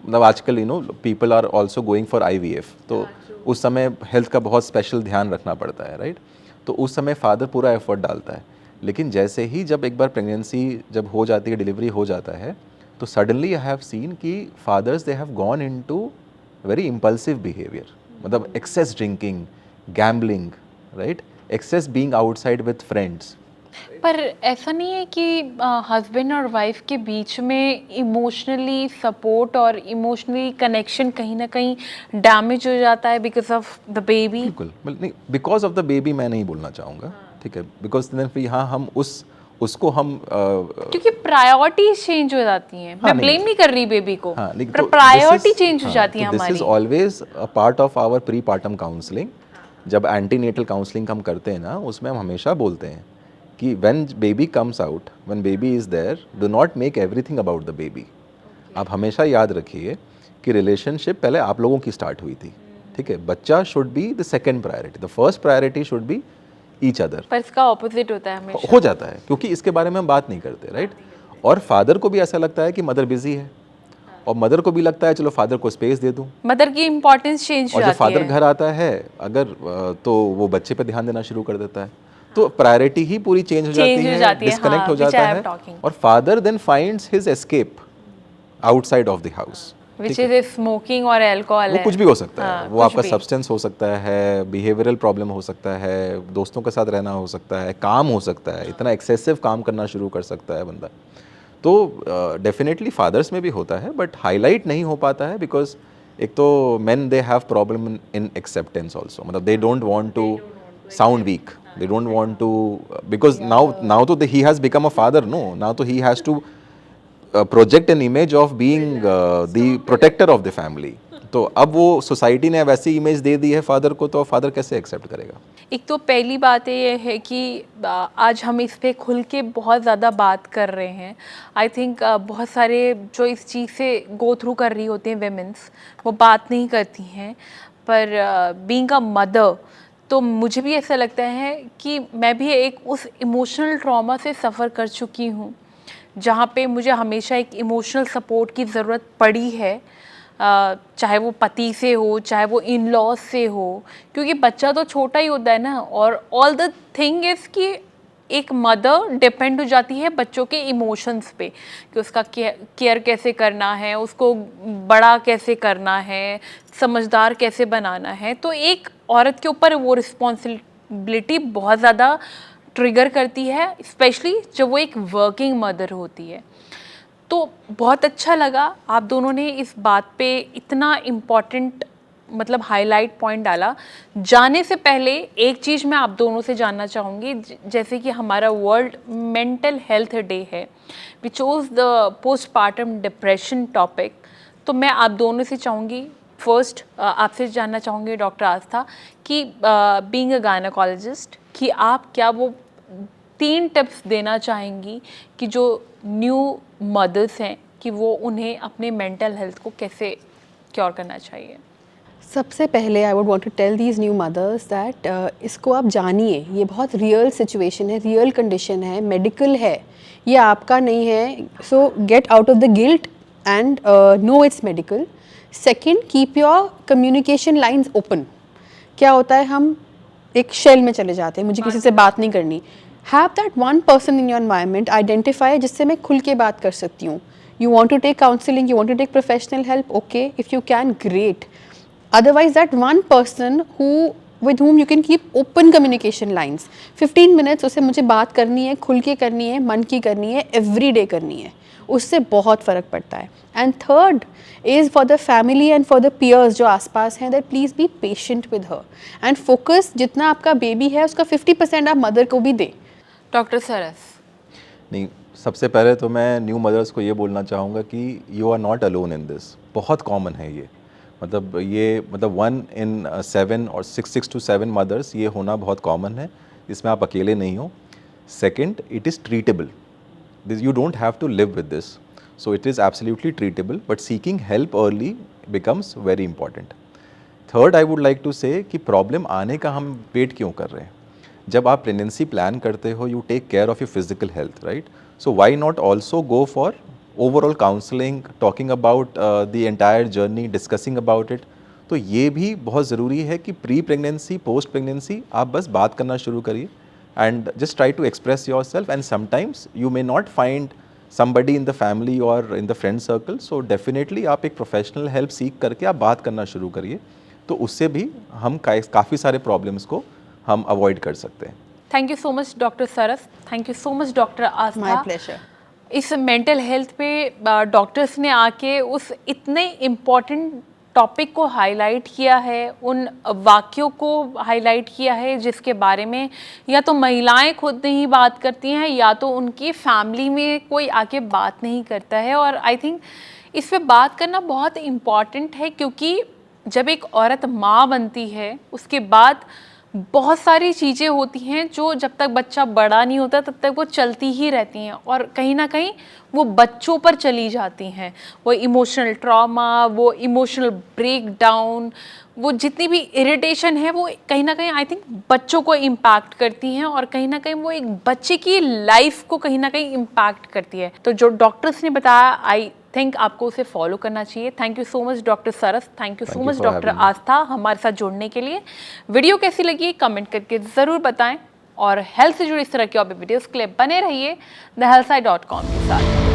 [SPEAKER 3] मतलब आजकल people are also going for IVF, तो उस समय हेल्थ का बहुत स्पेशल ध्यान रखना पड़ता है, राइट। तो उस समय फादर पूरा एफर्ट डालता है, लेकिन जैसे ही जब एक बार प्रेगनेंसी जब हो जाती है, डिलीवरी हो जाता है, तो सडनली आई हैव सीन कि fathers they have gone into very impulsive behaviour, मतलब excess drinking, gambling, right, excess being outside with friends.
[SPEAKER 1] पर ऐसा नहीं है कि हस्बैंड और वाइफ के बीच में इमोशनली सपोर्ट और इमोशनली कनेक्शन कहीं ना कहीं डैमेज हो जाता है बिकॉज ऑफ द बेबी?
[SPEAKER 3] बिल्कुल नहीं, बिकॉज ऑफ द बेबी मैं नहीं बोलना चाहूँगा। ठीक है, बिकॉज देन फिर यहाँ हम उसको हम
[SPEAKER 1] क्योंकि प्रायोरिटीज चेंज हो जाती हैं। मैं
[SPEAKER 3] नहीं,
[SPEAKER 1] ब्लेम नहीं कर रही बेबी को,
[SPEAKER 3] हाँ, लेकिन
[SPEAKER 1] पर
[SPEAKER 3] तो
[SPEAKER 1] प्रायोरिटी चेंज हो जाती है
[SPEAKER 3] दिस इज
[SPEAKER 1] हमारी।
[SPEAKER 3] Always a part of our prepartum counselling. जब एंटीनेटल काउंसलिंग हम करते हैं ना, उसमें हम हमेशा बोलते हैं कि when baby comes out, when baby is there, do not make everything about the baby. आप हमेशा याद रखिए कि रिलेशनशिप पहले आप लोगों की स्टार्ट हुई थी। ठीक है, बच्चा should be the second priority, the first priority should be each other.
[SPEAKER 1] पर इसका ऑपोजिट होता है हमेशा।
[SPEAKER 3] हो जाता है, क्योंकि इसके बारे में हम बात नहीं करते, राइट। और फादर को भी ऐसा लगता है कि मदर बिजी है, और मदर को भी लगता है चलो फादर को स्पेस दे दूं,
[SPEAKER 1] मदर की इम्पोर्टेंस चेंज हो
[SPEAKER 3] और जब
[SPEAKER 1] जाती
[SPEAKER 3] फादर
[SPEAKER 1] है।
[SPEAKER 3] घर आता है अगर तो वो बच्चे पे ध्यान देना शुरू कर देता है, तो प्रायोरिटी ही पूरी चेंज हो जाती है, डिस्कनेक्ट हो जाता है, और father then finds his escape outside of the house.
[SPEAKER 1] Which is smoking और अल्कोहल
[SPEAKER 3] वो
[SPEAKER 1] है।
[SPEAKER 3] कुछ भी हो सकता है, वो
[SPEAKER 1] कुछ
[SPEAKER 3] आपका
[SPEAKER 1] भी।
[SPEAKER 3] सब्सटेंस हो सकता है, बिहेवियरल प्रॉब्लम हो सकता है, दोस्तों के साथ रहना हो सकता है, काम हो सकता है, इतना एक्सेसिव काम करना शुरू कर सकता है बंदा। तो डेफिनेटली फादर्स में भी होता है, बट हाईलाइट नहीं हो पाता है बिकॉज एक तो men they have problem in acceptance also, मतलब they don't want to sound weak, they don't want to, because now तो he has become a father, no, now तो he has to project an image of being the protector of the family. तो अब वो society ने वैसी image दे दी है father को, तो फादर कैसे एक्सेप्ट करेगा?
[SPEAKER 1] एक तो पहली बात ये है कि आज हम इस पे खुल के बहुत ज़्यादा बात कर रहे हैं। आई थिंक बहुत सारे जो इस चीज़ से गो थ्रू कर रही होती हैं वेमेंस, वो बात नहीं करती हैं। पर बीइंग अ मदर, तो मुझे भी ऐसा लगता है कि मैं भी एक उस इमोशनल ट्रॉमा से सफ़र कर चुकी हूँ, जहाँ पे मुझे हमेशा एक इमोशनल सपोर्ट की ज़रूरत पड़ी है, चाहे वो पति से हो, चाहे वो इन लॉज से हो, क्योंकि बच्चा तो छोटा ही होता है ना। और ऑल द थिंग इज़ कि एक मदर डिपेंड हो जाती है बच्चों के इमोशंस पे, कि उसका केयर कैसे करना है, उसको बड़ा कैसे करना है, समझदार कैसे बनाना है। तो एक औरत के ऊपर वो रिस्पॉन्सिबिलिटी बहुत ज़्यादा ट्रिगर करती है, स्पेशली जब वो एक वर्किंग मदर होती है। तो बहुत अच्छा लगा आप दोनों ने इस बात पे इतना इम्पॉर्टेंट मतलब हाईलाइट पॉइंट डाला। जाने से पहले एक चीज़ मैं आप दोनों से जानना चाहूँगी, जैसे कि हमारा वर्ल्ड मेंटल हेल्थ डे है, we chose the postpartum depression topic. तो मैं आप दोनों से चाहूँगी, फर्स्ट आपसे जानना चाहूँगी डॉक्टर आस्था, कि बीइंग अ गायनेकोलॉजिस्ट, कि आप क्या वो 3 टिप्स देना चाहेंगी कि जो न्यू मदर्स हैं कि वो उन्हें अपने मेंटल हेल्थ को कैसे क्योर करना चाहिए?
[SPEAKER 2] सबसे पहले I would want to tell these new mothers that इसको आप जानिए, ये बहुत रियल सिचुएशन है, रियल कंडीशन है, मेडिकल है, ये आपका नहीं है. So get out of the guilt and know it's medical. Second, keep your communication lines open. क्या होता है, हम एक शेल में चले जाते हैं, मुझे किसी से बात नहीं करनी. Have that one person in your environment, identify जिससे मैं खुल के बात कर सकती हूँ. You want to take counselling, you want to take professional help, okay, if you can, great. Otherwise, that one person with whom you can keep open communication lines. 15 minutes उसे मुझे बात करनी है, खुल के करनी है, मन की करनी है, every day करनी है, उससे बहुत फ़र्क पड़ता है. And third is for the family and for the peers जो आसपास हैं, that please be patient with her and focus. जितना आपका बेबी है उसका 50% आप मदर को भी दें.
[SPEAKER 1] डॉक्टर सरस,
[SPEAKER 3] नहीं, सबसे पहले तो मैं न्यू मदर्स को ये बोलना चाहूँगा कि you are not alone in this. बहुत कॉमन है ये, मतलब 1 in 7 और 6 to 7 मदर्स ये होना बहुत कॉमन है. इसमें आप अकेले नहीं हो. Second, it is treatable. You don't have to live with this, so it is absolutely treatable, but seeking help early becomes very important. Third, I would like to say कि प्रॉब्लम आने का हम वेट क्यों कर रहे हैं. जब आप प्रेगनेंसी प्लान करते हो, you take care of your physical health, right? So why not also go for overall counselling, talking about the entire journey, discussing about it. तो ये भी बहुत ज़रूरी है कि प्री प्रेगनेंसी, पोस्ट प्रेगनेंसी आप बस बात करना शुरू करिए and just try to express yourself. And sometimes you may not find somebody in the family or in the friend circle, so definitely आप एक प्रोफेशनल हेल्प सीख करके आप बात करना शुरू करिए. तो उससे भी हम काफ़ी सारे प्रॉब्लम्स को हम अवॉइड कर सकते हैं.
[SPEAKER 1] Thank you so much doctor Saras, thank you so much doctor Aastha.
[SPEAKER 2] My pleasure.
[SPEAKER 1] इस मेंटल हेल्थ पे डॉक्टर्स ने आके उस इतने इम्पॉर्टेंट टॉपिक को हाईलाइट किया है, उन वाक्यों को हाईलाइट किया है जिसके बारे में या तो महिलाएं खुद नहीं बात करती हैं या तो उनकी फैमिली में कोई आके बात नहीं करता है. और आई थिंक इस पे बात करना बहुत इम्पॉर्टेंट है, क्योंकि जब एक औरत माँ बनती है उसके बाद बहुत सारी चीज़ें होती हैं जो जब तक बच्चा बड़ा नहीं होता तब तक वो चलती ही रहती हैं और कहीं ना कहीं वो बच्चों पर चली जाती हैं. वो इमोशनल ट्रॉमा, वो इमोशनल ब्रेक डाउन, वो जितनी भी इरिटेशन है वो कहीं ना कहीं आई थिंक बच्चों को इम्पैक्ट करती हैं और कहीं ना कहीं वो एक बच्चे की लाइफ को कहीं ना कहीं इम्पैक्ट करती है. तो जो डॉक्टर्स ने बताया आई थिंक आपको उसे फॉलो करना चाहिए. Thank you so much doctor Saras, thank you so much doctor Aastha हमारे साथ जुड़ने के लिए. वीडियो कैसी लगी कमेंट करके ज़रूर बताएं और हेल्थ से जुड़ी इस तरह की और भी वीडियोस के लिए बने रहिए thehealthside.com के साथ.